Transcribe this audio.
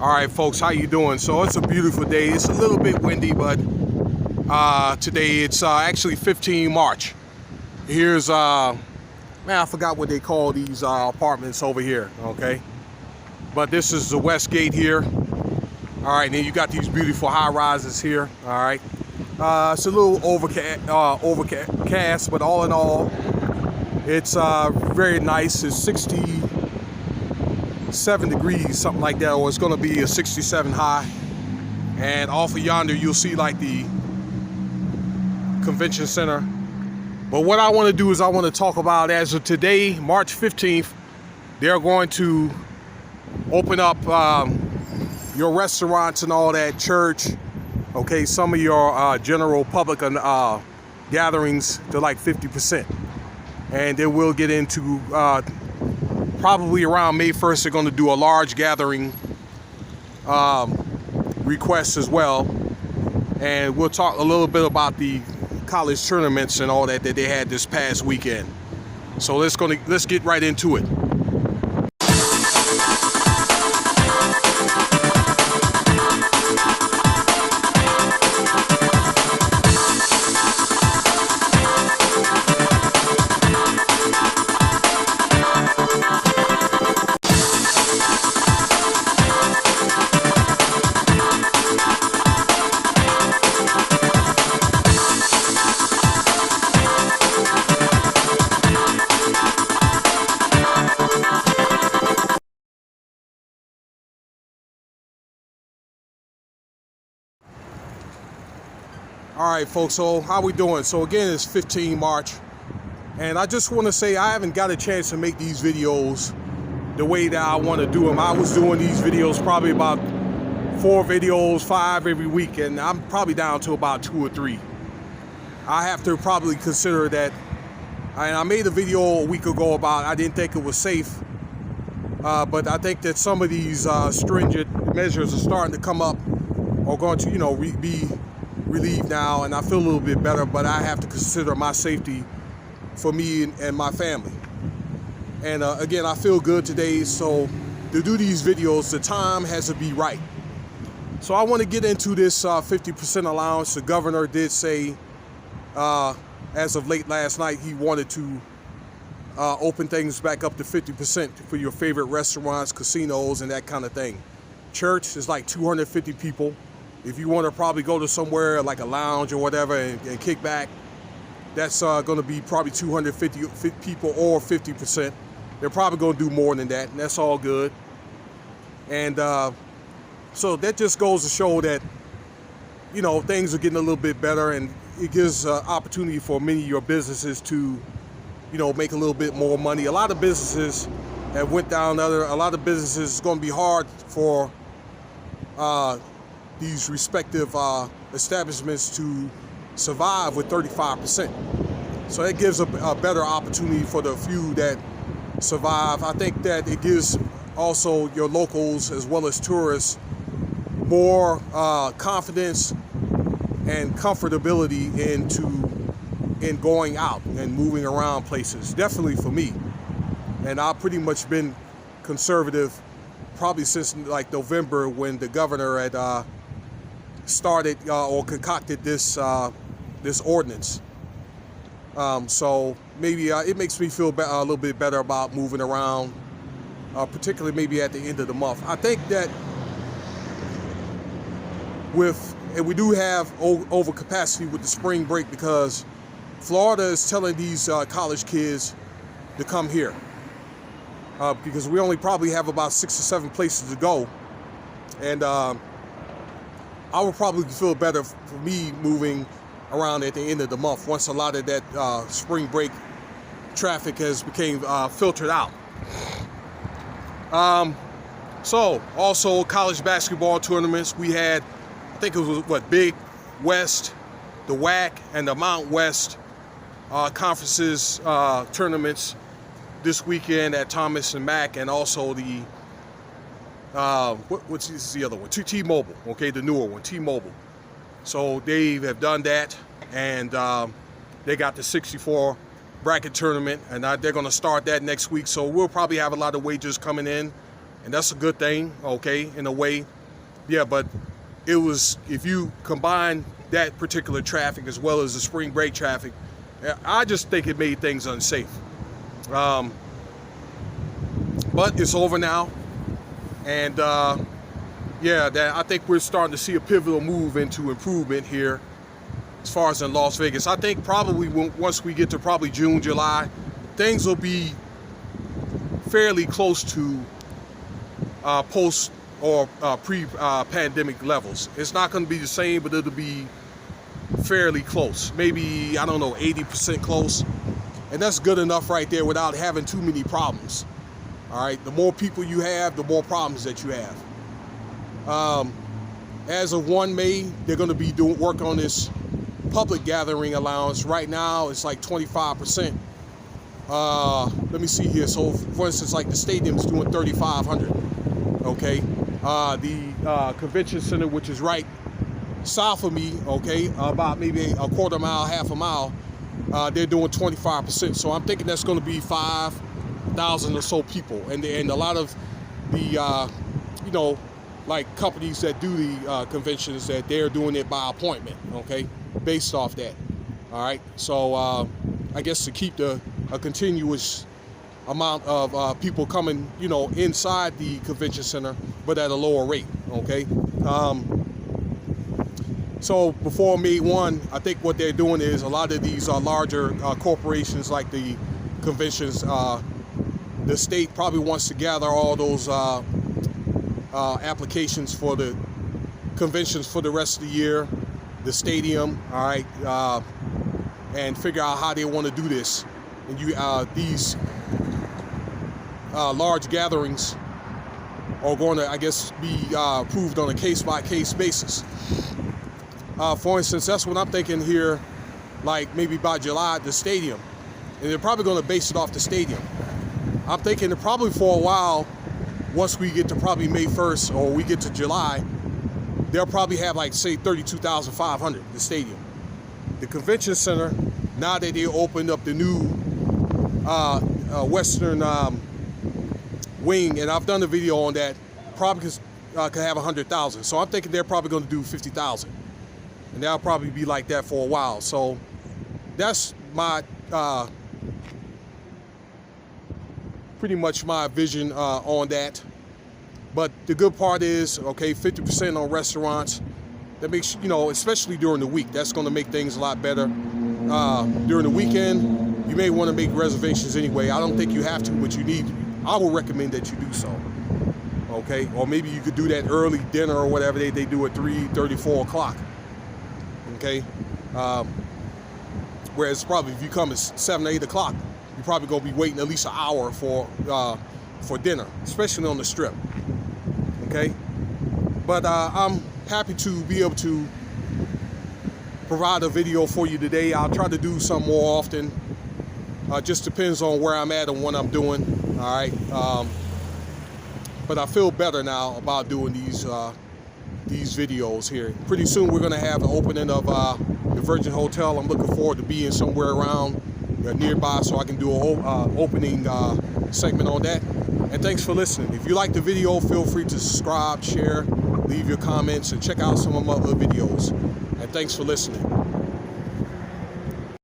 All right, folks, how you doing? So it's a beautiful day. It's a little bit windy, but today it's actually 15 March. Here's, man, I forgot what they call these apartments over here, okay? But this is the West Gate here. All right, then you got these beautiful high rises here, all right? It's a little overcast, but all in all, it's very nice. It's 67 degrees, something like that, or it's gonna be a 67 high. And off of yonder, you'll see like the convention center. But what I wanna do is I wanna talk about, as of today, March 15th, they're going to open up your restaurants and all that, church, okay, some of your general public gatherings to like 50%. And then we'll get into probably around May 1st, they're going to do a large gathering request as well. And we'll talk a little bit about the college tournaments and all that they had this past weekend. So let's get right into it. All right, folks, so how we doing? So again, it's 15 March, and I just want to say I haven't got a chance to make these videos the way that I want to do them. I was doing these videos probably about 4 videos, 5 every week, and I'm probably down to about 2 or 3. I have to probably consider that, and I made a video a week ago about I didn't think it was safe, but I think that some of these stringent measures are starting to come up, or going to, be relieved now, and I feel a little bit better, but I have to consider my safety for me and my family. And again, I feel good today, so to do these videos, the time has to be right. So I want to get into this 50% allowance. The governor did say, as of late last night, he wanted to open things back up to 50% for your favorite restaurants, casinos, and that kind of thing. Church is like 250 people. If you want to probably go to somewhere like a lounge or whatever and kick back, that's going to be probably 250 people or 50%. They're probably going to do more than that, and that's all good. And so that just goes to show that, things are getting a little bit better, and it gives opportunity for many of your businesses to, make a little bit more money. A lot of businesses have went down a lot of businesses, it's going to be hard for these respective establishments to survive with 35%. So that gives a better opportunity for the few that survive. I think that it gives also your locals as well as tourists more confidence and comfortability in going out and moving around places, definitely for me. And I've pretty much been conservative probably since like November, when the governor had started or concocted this ordinance. So maybe it makes me feel a little bit better about moving around, particularly maybe at the end of the month. I think that and we do have overcapacity with the spring break, because Florida is telling these college kids to come here, because we only probably have about 6 or 7 places to go. And I would probably feel better for me moving around at the end of the month, once a lot of that spring break traffic has became filtered out. So also college basketball tournaments. We had, I think it was Big West, the WAC, and the Mount West conferences tournaments this weekend at Thomas and Mack, and also the what's the other one? T-Mobile, okay, the newer one, T-Mobile. So they have done that, and they got the 64 bracket tournament, and they're going to start that next week. So we'll probably have a lot of wagers coming in, and that's a good thing, okay, in a way. Yeah, but it was, if you combine that particular traffic as well as the spring break traffic, I just think it made things unsafe. But it's over now, and yeah, I think we're starting to see a pivotal move into improvement here as far as in Las Vegas. I think probably once we get to probably June, July, things will be fairly close to post or pre-pandemic levels. It's not going to be the same, but it'll be fairly close. Maybe, I don't know, 80% close. And that's good enough right there without having too many problems. All right, the more people you have, the more problems that you have. As of 1 May, they're going to be doing work on this public gathering allowance. Right now, it's like 25%. Let me see here. So, for instance, like the stadium's doing 3,500. Okay, the convention center, which is right south of me, okay, about maybe a quarter mile, half a mile, they're doing 25%. So I'm thinking that's going to be 5,000 or so people, and a lot of the you know, like companies that do the conventions, that they're doing it by appointment, okay, based off that. All right, so I guess to keep a continuous amount of people coming, you know, inside the convention center, but at a lower rate, okay. So before May 1, I think what they're doing is a lot of these larger corporations like the conventions, the state probably wants to gather all those applications for the conventions for the rest of the year, the stadium, all right, and figure out how they want to do this. And these large gatherings are going to, I guess, be approved on a case-by-case basis. For instance, that's what I'm thinking here, like maybe by July, the stadium. And they're probably going to base it off the stadium. I'm thinking that probably for a while, once we get to probably May 1st or we get to July, they'll probably have like, say, 32,500, the stadium. The convention center, now that they opened up the new western wing, and I've done a video on that, probably could have 100,000. So I'm thinking they're probably going to do 50,000. And that'll probably be like that for a while. So that's my pretty much my vision on that. But the good part is, okay, 50% on restaurants. That makes, you know, especially during the week, that's going to make things a lot better. During the weekend, you may want to make reservations anyway. I don't think you have to, but you need. I will recommend that you do so. Okay, or maybe you could do that early dinner or whatever they do at 3:30, 4 o'clock. Okay, whereas probably if you come at 7, 8 o'clock, you're probably gonna be waiting at least an hour for dinner, especially on the strip. Okay, but I'm happy to be able to provide a video for you today. I'll try to do some more often. Just depends on where I'm at and what I'm doing. All right, but I feel better now about doing these videos here. Pretty soon we're gonna have an opening of the Virgin Hotel. I'm looking forward to being somewhere around nearby so I can do an opening segment on that. And thanks for listening. If you like the video, feel free to subscribe, share, leave your comments, and check out some of my other videos. And thanks for listening.